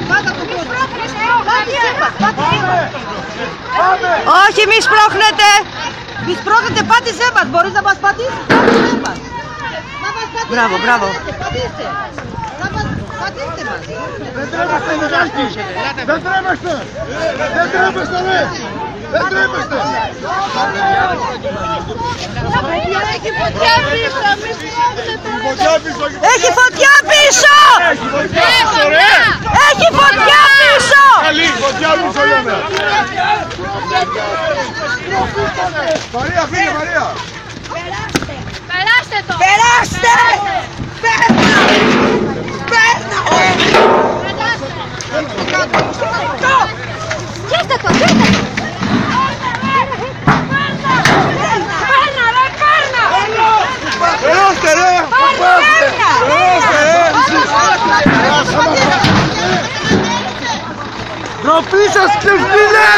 Πάτα το πόδι. Όχι, μη σπρώχνετε. Μη σπρώχνετε, πάτησέ μας. Μπορείς να μας πατήσεις, πάτησέ μας. Μπράβο, μπράβο. Πατήστε. Πατήστε μας. Δεν τρέπεστε, Μιγάκη. Δεν τρέπεστε. Δεν τρέπεστε, ρε. Δεν τρέπεστε. Έχει φωτιά πίσω, μη σπρώχνετε. Έχει φωτιά πίσω! Έχει φωτιά πίσω! Καλή, φωτιά πίσω λέμε. Μαρία, φύγε Μαρία. Περάστε το! Περάστε! Πέρνα! Πέρνα! Κοίτα το, κοίτα το! Πέρνα, ρε, πέρνα! Περάστε ρε. Περάστε ρε. Ντροπή σας και φίλε.